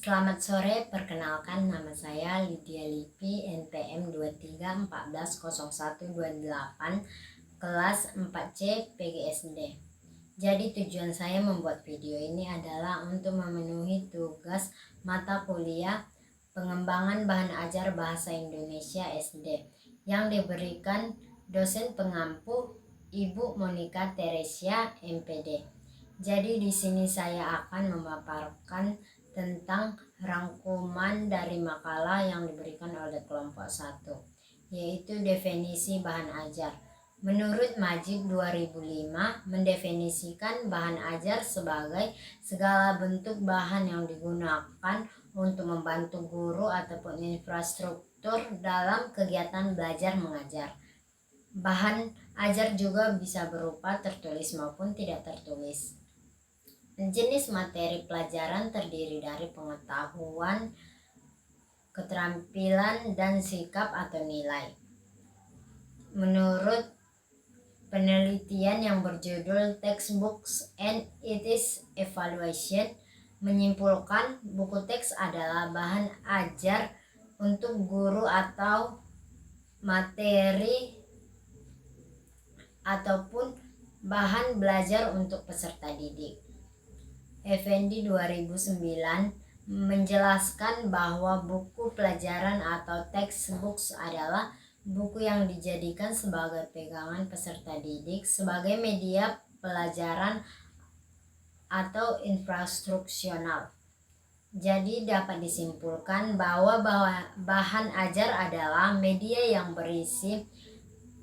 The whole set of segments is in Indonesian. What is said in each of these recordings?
Selamat sore, perkenalkan nama saya Lydia Lipi, NPM 23140128, kelas 4C PGSD. Jadi tujuan saya membuat video ini adalah untuk memenuhi tugas mata kuliah pengembangan bahan ajar bahasa Indonesia SD yang diberikan dosen pengampu Ibu Monica Teresia MPD. Jadi di sini saya akan memaparkan tentang rangkuman dari makalah yang diberikan oleh kelompok 1, yaitu definisi bahan ajar. Menurut Majid 2005, mendefinisikan bahan ajar sebagai segala bentuk bahan yang digunakan untuk membantu guru ataupun infrastruktur dalam kegiatan belajar mengajar. Bahan ajar juga bisa berupa tertulis maupun tidak tertulis. Jenis materi pelajaran terdiri dari pengetahuan, keterampilan, dan sikap atau nilai. Menurut penelitian yang berjudul Textbooks and its Evaluation, menyimpulkan buku teks adalah bahan ajar untuk guru atau materi ataupun bahan belajar untuk peserta didik. Effendi 2009 menjelaskan bahwa buku pelajaran atau textbooks adalah buku yang dijadikan sebagai pegangan peserta didik sebagai media pelajaran atau infrastruksional. Jadi dapat disimpulkan bahwa bahan ajar adalah media yang berisi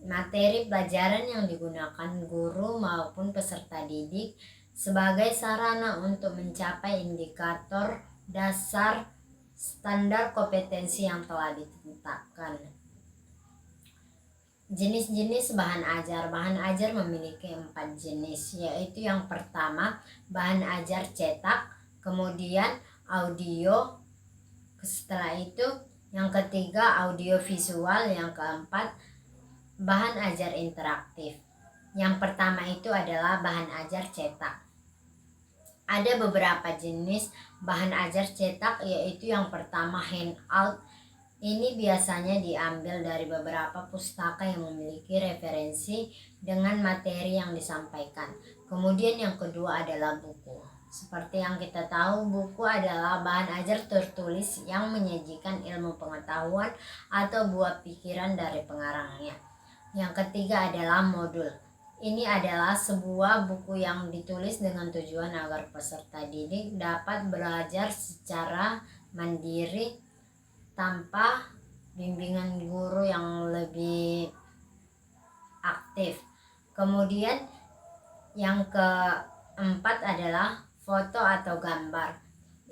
materi pelajaran yang digunakan guru maupun peserta didik sebagai sarana untuk mencapai indikator dasar standar kompetensi yang telah ditetapkan. Jenis-jenis bahan ajar. Bahan ajar memiliki 4 jenis, yaitu yang pertama bahan ajar cetak, kemudian audio, setelah itu yang ketiga audio visual, yang keempat bahan ajar interaktif. Yang pertama itu adalah bahan ajar cetak. Ada beberapa jenis bahan ajar cetak, yaitu yang pertama handout. Ini biasanya diambil dari beberapa pustaka yang memiliki referensi dengan materi yang disampaikan. Kemudian yang kedua adalah buku. Seperti yang kita tahu, buku adalah bahan ajar tertulis yang menyajikan ilmu pengetahuan atau buah pikiran dari pengarangnya. Yang ketiga adalah modul. Ini adalah sebuah buku yang ditulis dengan tujuan agar peserta didik dapat belajar secara mandiri tanpa bimbingan guru yang lebih aktif. Kemudian yang keempat adalah foto atau gambar.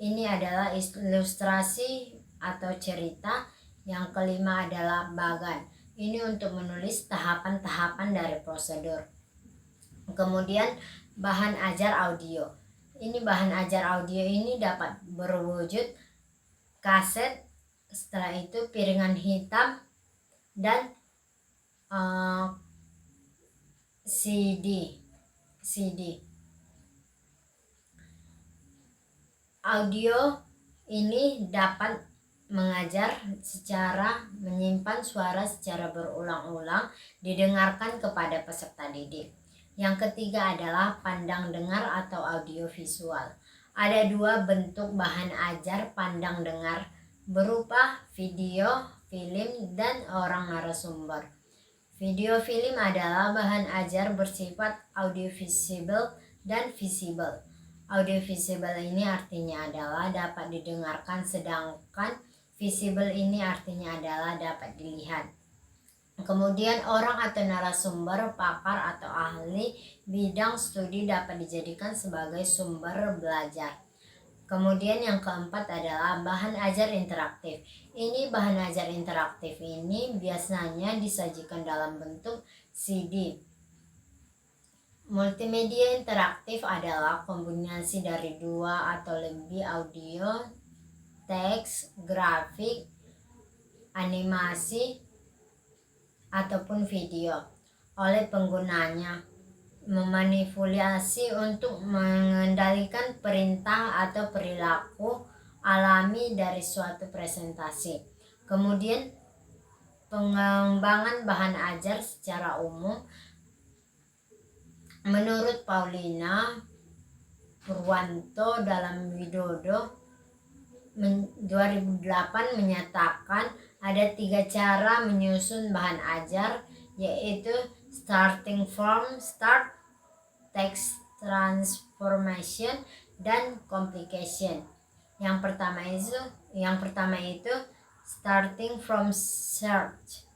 Ini adalah ilustrasi atau cerita. Yang kelima adalah bagan. Ini untuk menulis tahapan-tahapan dari prosedur. Kemudian bahan ajar audio. Ini bahan ajar audio ini dapat berwujud kaset, setelah itu piringan hitam, dan CD. Audio ini dapat mengajar secara menyimpan suara secara berulang-ulang didengarkan kepada peserta didik. Yang ketiga adalah pandang dengar atau audio visual. Ada 2 bentuk bahan ajar pandang dengar, berupa video, film, dan orang narasumber. Video film adalah bahan ajar bersifat audiovisual dan visible. Audiovisual ini artinya adalah dapat didengarkan, sedangkan visible ini artinya adalah dapat dilihat. Kemudian orang atau narasumber, pakar atau ahli bidang studi dapat dijadikan sebagai sumber belajar. Kemudian yang keempat adalah bahan ajar interaktif. Ini bahan ajar interaktif ini biasanya disajikan dalam bentuk CD. Multimedia interaktif adalah kombinasi dari 2 atau lebih audio, teks, grafik, animasi, ataupun video oleh penggunanya memanipulasi untuk mengendalikan perintah atau perilaku alami dari suatu presentasi. Kemudian pengembangan bahan ajar secara umum. Menurut Paulina Purwanto dalam Widodo 2008 menyatakan ada 3 cara menyusun bahan ajar, yaitu starting from, start, text transformation, dan complication. Yang pertama itu starting from search.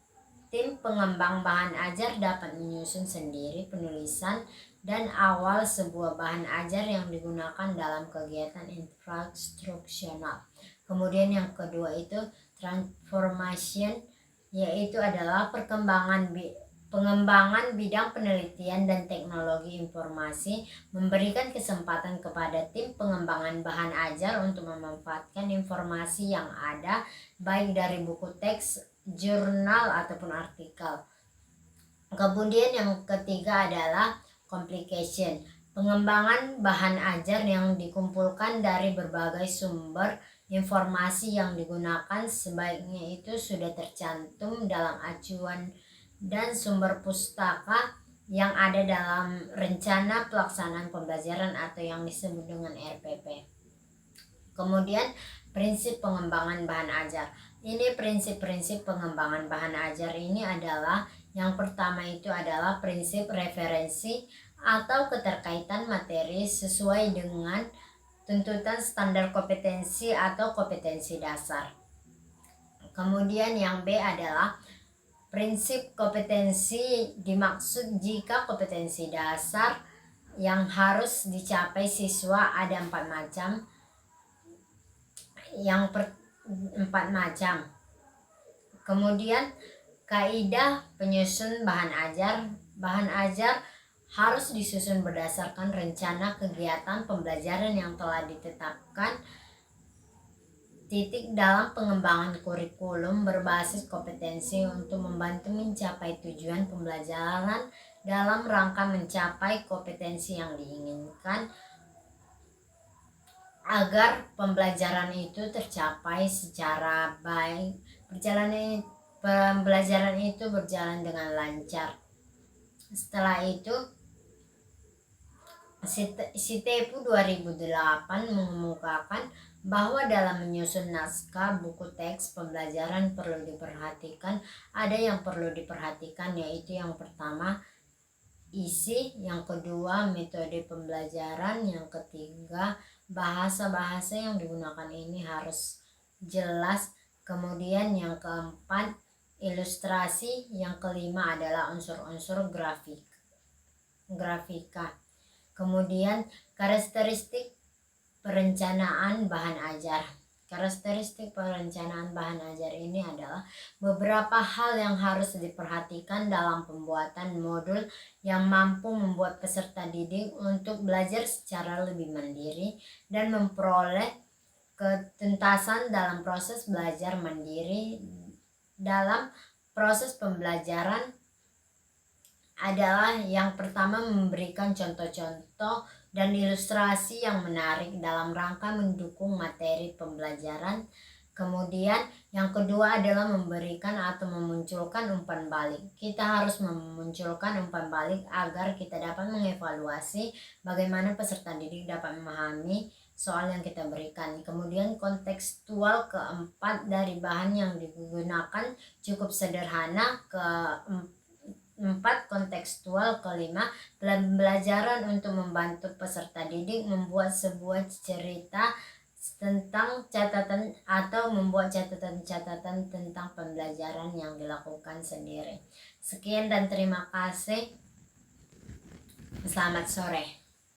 Tim pengembang bahan ajar dapat menyusun sendiri penulisan dan awal sebuah bahan ajar yang digunakan dalam kegiatan instruksional. Kemudian yang kedua itu transformation, yaitu adalah pengembangan bidang penelitian dan teknologi informasi, memberikan kesempatan kepada tim pengembangan bahan ajar untuk memanfaatkan informasi yang ada, baik dari buku teks, jurnal, ataupun artikel. Kemudian yang ketiga adalah complication, pengembangan bahan ajar yang dikumpulkan dari berbagai sumber informasi yang digunakan, sebaiknya itu sudah tercantum dalam acuan dan sumber pustaka yang ada dalam rencana pelaksanaan pembelajaran atau yang disebut dengan RPP. Kemudian prinsip pengembangan bahan ajar. Ini prinsip-prinsip pengembangan bahan ajar ini adalah, yang pertama itu adalah prinsip referensi atau keterkaitan materi sesuai dengan tuntutan standar kompetensi atau kompetensi dasar. Kemudian yang B adalah prinsip kompetensi, dimaksud jika kompetensi dasar yang harus dicapai siswa ada 4 macam. Kemudian kaidah penyusun bahan ajar. Bahan ajar harus disusun berdasarkan rencana kegiatan pembelajaran yang telah ditetapkan. Dalam pengembangan kurikulum berbasis kompetensi untuk membantu mencapai tujuan pembelajaran dalam rangka mencapai kompetensi yang diinginkan, agar pembelajaran itu tercapai secara baik, pembelajaran itu berjalan dengan lancar. Setelah itu Sitepu 2008 mengemukakan bahwa dalam menyusun naskah buku teks pembelajaran perlu diperhatikan, ada yang perlu diperhatikan, yaitu yang pertama isi, yang kedua metode pembelajaran, yang ketiga bahasa-bahasa yang digunakan ini harus jelas, kemudian yang keempat ilustrasi, yang kelima adalah unsur-unsur grafika. Kemudian karakteristik perencanaan bahan ajar. Karakteristik perencanaan bahan ajar ini adalah beberapa hal yang harus diperhatikan dalam pembuatan modul yang mampu membuat peserta didik untuk belajar secara lebih mandiri dan memperoleh ketuntasan dalam proses belajar mandiri. Dalam proses pembelajaran adalah yang pertama memberikan contoh-contoh dan ilustrasi yang menarik dalam rangka mendukung materi pembelajaran. Kemudian yang kedua adalah memberikan atau memunculkan umpan balik. Kita harus memunculkan umpan balik agar kita dapat mengevaluasi bagaimana peserta didik dapat memahami soal yang kita berikan. Kemudian kontekstual keempat, dari bahan yang digunakan cukup sederhana. Keempat, kontekstual. Kelima, pembelajaran untuk membantu peserta didik membuat sebuah cerita tentang catatan atau membuat catatan-catatan tentang pembelajaran yang dilakukan sendiri. Sekian dan terima kasih. Selamat sore.